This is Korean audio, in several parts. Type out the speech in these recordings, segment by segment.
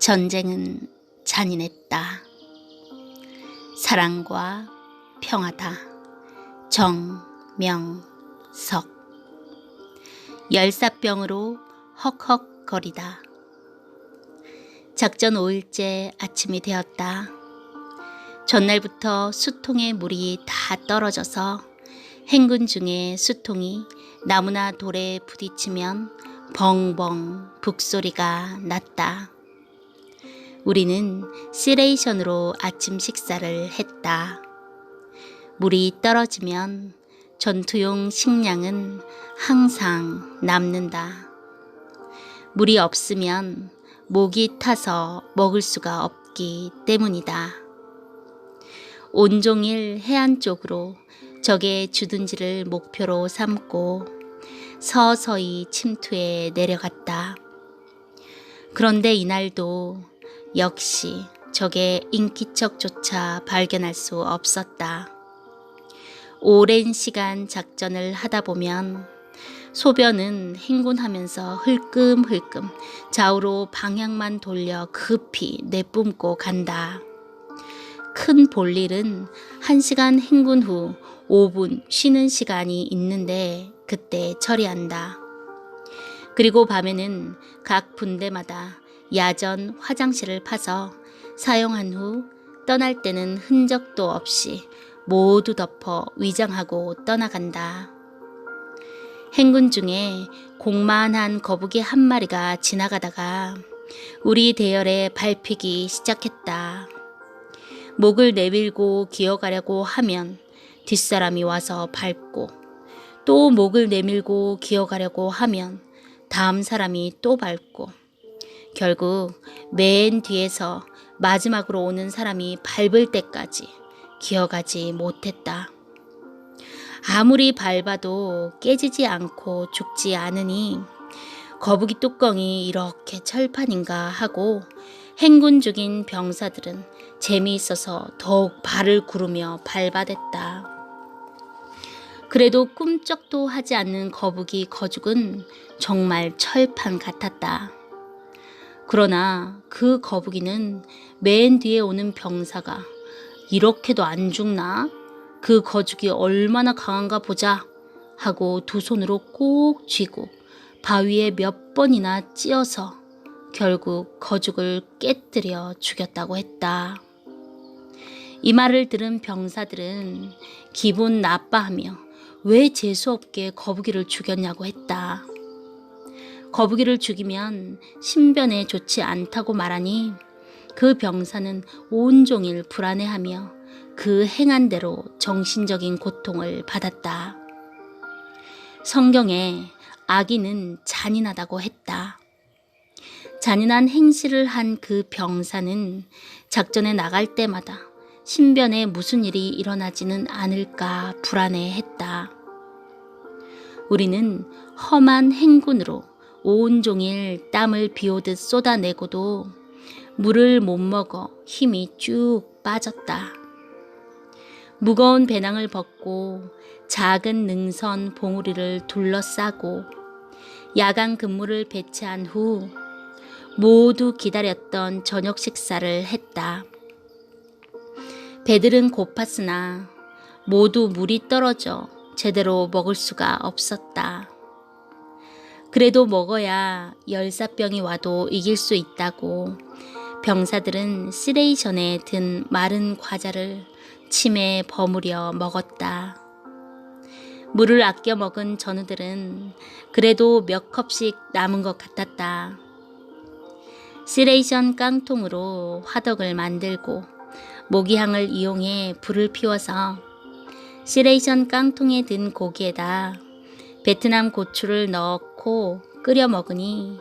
전쟁은 잔인했다. 사랑과 평화다. 정명석. 열사병으로 헉헉거리다. 작전 5일째 아침이 되었다. 전날부터 수통에 물이 다 떨어져서 행군 중에 수통이 나무나 돌에 부딪히면 벙벙 북소리가 났다. 우리는 시레이션으로 아침 식사를 했다. 물이 떨어지면 전투용 식량은 항상 남는다. 물이 없으면 목이 타서 먹을 수가 없기 때문이다. 온종일 해안 쪽으로 적의 주둔지를 목표로 삼고 서서히 침투해 내려갔다. 그런데 이날도 역시 적의 인기척조차 발견할 수 없었다. 오랜 시간 작전을 하다 보면 소변은 행군하면서 흘끔흘끔 좌우로 방향만 돌려 급히 내뿜고 간다. 큰 볼일은 1시간 행군 후 5분 쉬는 시간이 있는데 그때 처리한다. 그리고 밤에는 각 분대마다 야전 화장실을 파서 사용한 후 떠날 때는 흔적도 없이 모두 덮어 위장하고 떠나간다. 행군 중에 공만한 거북이 한 마리가 지나가다가 우리 대열에 밟히기 시작했다. 목을 내밀고 기어가려고 하면 뒷사람이 와서 밟고, 또 목을 내밀고 기어가려고 하면 다음 사람이 또 밟고, 결국 맨 뒤에서 마지막으로 오는 사람이 밟을 때까지 기어가지 못했다. 아무리 밟아도 깨지지 않고 죽지 않으니 거북이 뚜껑이 이렇게 철판인가 하고 행군 중인 병사들은 재미있어서 더욱 발을 구르며 밟아댔다. 그래도 꿈쩍도 하지 않는 거북이 거죽은 정말 철판 같았다. 그러나 그 거북이는 맨 뒤에 오는 병사가 이렇게도 안 죽나? 그 거죽이 얼마나 강한가 보자 하고 두 손으로 꼭 쥐고 바위에 몇 번이나 찧어서 결국 거죽을 깨뜨려 죽였다고 했다. 이 말을 들은 병사들은 기분 나빠하며 왜 재수없게 거북이를 죽였냐고 했다. 거북이를 죽이면 신변에 좋지 않다고 말하니 그 병사는 온종일 불안해하며 그 행한 대로 정신적인 고통을 받았다. 성경에 악인은 잔인하다고 했다. 잔인한 행실을 한 그 병사는 작전에 나갈 때마다 신변에 무슨 일이 일어나지는 않을까 불안해했다. 우리는 험한 행군으로 온종일 땀을 비오듯 쏟아내고도 물을 못 먹어 힘이 쭉 빠졌다. 무거운 배낭을 벗고 작은 능선 봉우리를 둘러싸고 야간 근무를 배치한 후 모두 기다렸던 저녁 식사를 했다. 배들은 고팠으나 모두 물이 떨어져 제대로 먹을 수가 없었다. 그래도 먹어야 열사병이 와도 이길 수 있다고 병사들은 시레이션에 든 마른 과자를 침에 버무려 먹었다. 물을 아껴 먹은 전우들은 그래도 몇 컵씩 남은 것 같았다. 시레이션 깡통으로 화덕을 만들고 모기향을 이용해 불을 피워서 시레이션 깡통에 든 고기에다 베트남 고추를 넣고 끓여 먹으니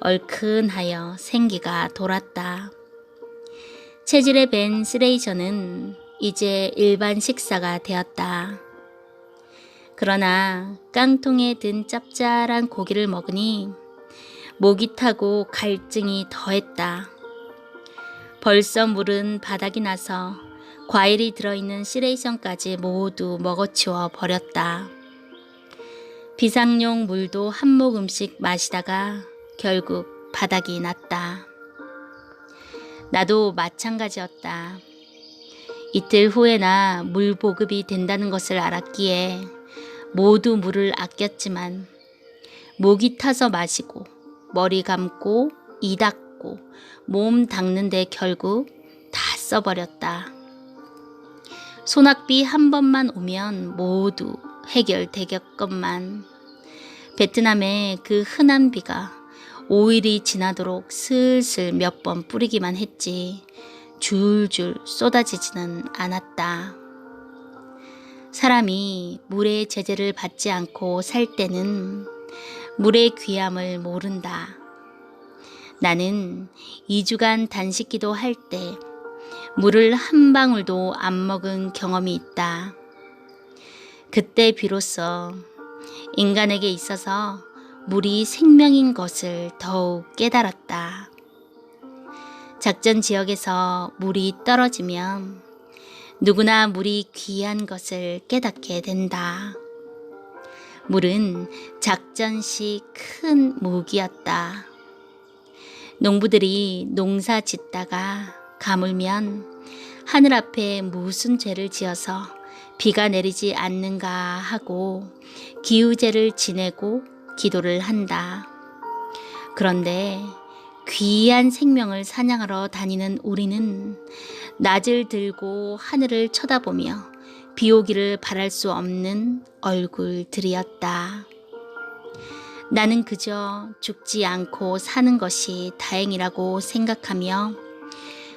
얼큰하여 생기가 돌았다. 체질에 밴 시레이션은 이제 일반 식사가 되었다. 그러나 깡통에 든 짭짤한 고기를 먹으니 목이 타고 갈증이 더했다. 벌써 물은 바닥이 나서 과일이 들어있는 시레이션까지 모두 먹어치워 버렸다. 비상용 물도 한 모금씩 마시다가 결국 바닥이 났다. 나도 마찬가지였다. 이틀 후에나 물 보급이 된다는 것을 알았기에 모두 물을 아꼈지만 목이 타서 마시고 머리 감고 이 닦고 몸 닦는데 결국 다 써버렸다. 소낙비 한 번만 오면 모두 해결되겠건만 베트남의 그 흔한 비가 5일이 지나도록 슬슬 몇 번 뿌리기만 했지 줄줄 쏟아지지는 않았다. 사람이 물의 제재를 받지 않고 살 때는 물의 귀함을 모른다. 나는 2주간 단식기도 할 때 물을 한 방울도 안 먹은 경험이 있다. 그때 비로소 인간에게 있어서 물이 생명인 것을 더욱 깨달았다. 작전 지역에서 물이 떨어지면 누구나 물이 귀한 것을 깨닫게 된다. 물은 작전 시 큰 무기였다. 농부들이 농사 짓다가 가물면 하늘 앞에 무슨 죄를 지어서 비가 내리지 않는가 하고 기우제를 지내고 기도를 한다. 그런데 귀한 생명을 사냥하러 다니는 우리는 낫을 들고 하늘을 쳐다보며 비 오기를 바랄 수 없는 얼굴들이었다. 나는 그저 죽지 않고 사는 것이 다행이라고 생각하며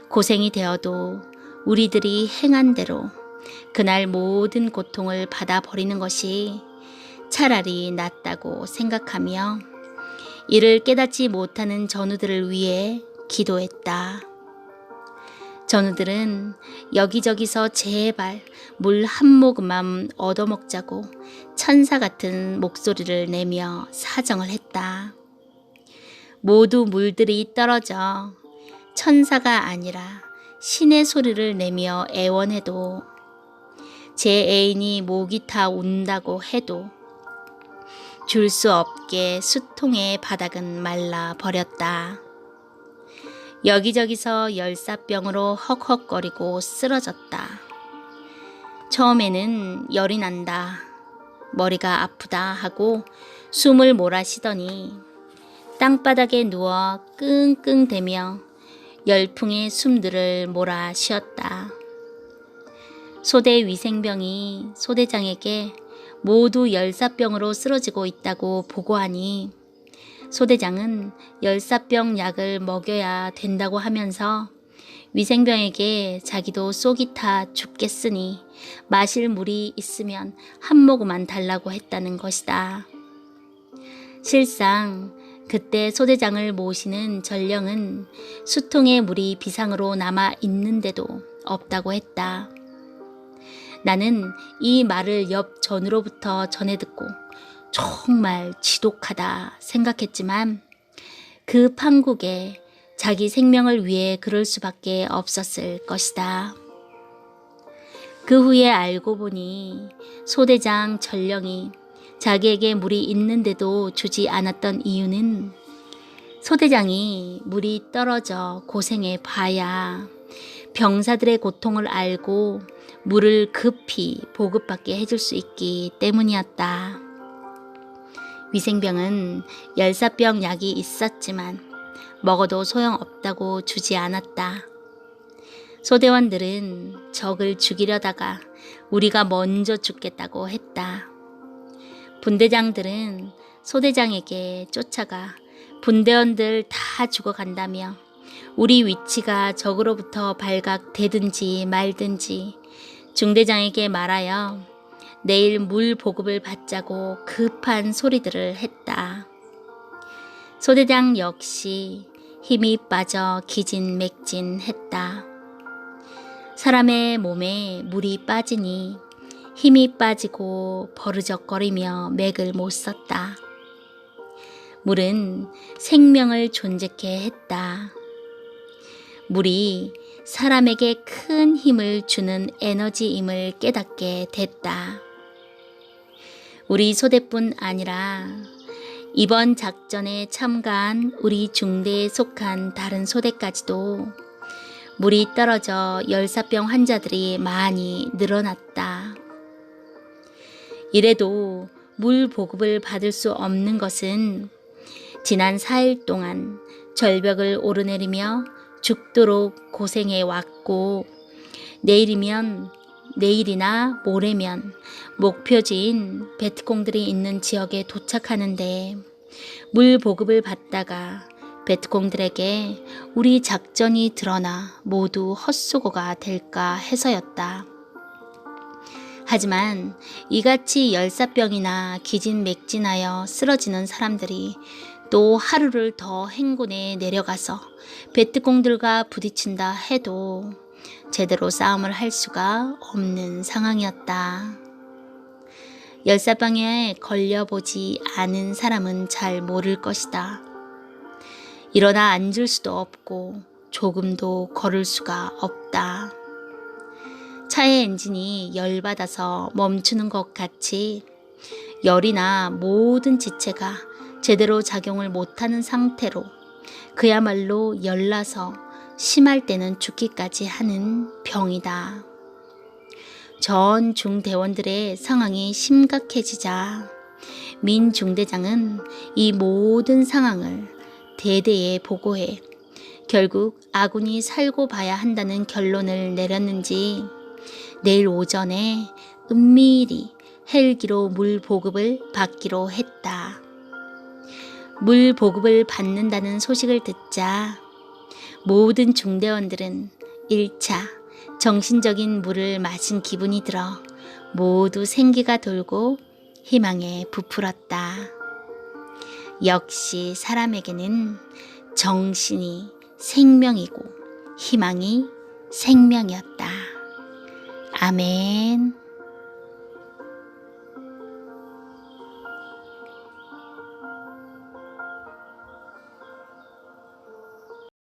고생이 되어도 우리들이 행한 대로 그날 모든 고통을 받아버리는 것이 차라리 낫다고 생각하며 이를 깨닫지 못하는 전우들을 위해 기도했다. 전우들은 여기저기서 제발 물 한 모금만 얻어먹자고 천사 같은 목소리를 내며 사정을 했다. 모두 물들이 떨어져 천사가 아니라 신의 소리를 내며 애원해도 제 애인이 목이 타 운다고 해도 줄 수 없게 수통의 바닥은 말라 버렸다. 여기저기서 열사병으로 헉헉거리고 쓰러졌다. 처음에는 열이 난다, 머리가 아프다 하고 숨을 몰아쉬더니 땅바닥에 누워 끙끙대며 열풍의 숨들을 몰아 쉬었다. 소대 위생병이 소대장에게 모두 열사병으로 쓰러지고 있다고 보고하니 소대장은 열사병 약을 먹여야 된다고 하면서 위생병에게 자기도 속이 타 죽겠으니 마실 물이 있으면 한 모금만 달라고 했다는 것이다. 실상 그때 소대장을 모시는 전령은 수통의 물이 비상으로 남아 있는데도 없다고 했다. 나는 이 말을 옆 전우로부터 전해 듣고 정말 지독하다 생각했지만 그 판국에 자기 생명을 위해 그럴 수밖에 없었을 것이다. 그 후에 알고 보니 소대장 전령이 자기에게 물이 있는데도 주지 않았던 이유는 소대장이 물이 떨어져 고생해 봐야 병사들의 고통을 알고 물을 급히 보급받게 해줄 수 있기 때문이었다. 위생병은 열사병 약이 있었지만 먹어도 소용없다고 주지 않았다. 소대원들은 적을 죽이려다가 우리가 먼저 죽겠다고 했다. 분대장들은 소대장에게 쫓아가 분대원들 다 죽어간다며 우리 위치가 적으로부터 발각되든지 말든지 중대장에게 말하여 내일 물 보급을 받자고 급한 소리들을 했다. 소대장 역시 힘이 빠져 기진맥진했다. 사람의 몸에 물이 빠지니 힘이 빠지고 버르적거리며 맥을 못 썼다. 물은 생명을 존재케 했다. 물이 사람에게 큰 힘을 주는 에너지임을 깨닫게 됐다. 우리 소대뿐 아니라 이번 작전에 참가한 우리 중대에 속한 다른 소대까지도 물이 떨어져 열사병 환자들이 많이 늘어났다. 이래도 물 보급을 받을 수 없는 것은 지난 4일 동안 절벽을 오르내리며 죽도록 고생해 왔고, 내일이나 모레면 목표지인 베트콩들이 있는 지역에 도착하는데 물 보급을 받다가 베트콩들에게 우리 작전이 드러나 모두 헛수고가 될까 해서였다. 하지만 이같이 열사병이나 기진맥진하여 쓰러지는 사람들이 또 하루를 더 행군에 내려가서 베트콩들과 부딪힌다 해도 제대로 싸움을 할 수가 없는 상황이었다. 열사병에 걸려보지 않은 사람은 잘 모를 것이다. 일어나 앉을 수도 없고 조금도 걸을 수가 없다. 차의 엔진이 열받아서 멈추는 것 같이 열이나 모든 지체가 제대로 작용을 못하는 상태로 그야말로 열나서 심할 때는 죽기까지 하는 병이다. 전 중대원들의 상황이 심각해지자 민 중대장은 이 모든 상황을 대대에 보고해 결국 아군이 살고 봐야 한다는 결론을 내렸는지 내일 오전에 은밀히 헬기로 물 보급을 받기로 했다. 물 보급을 받는다는 소식을 듣자 모든 중대원들은 1차 정신적인 물을 마신 기분이 들어 모두 생기가 돌고 희망에 부풀었다. 역시 사람에게는 정신이 생명이고 희망이 생명이었다. 아멘.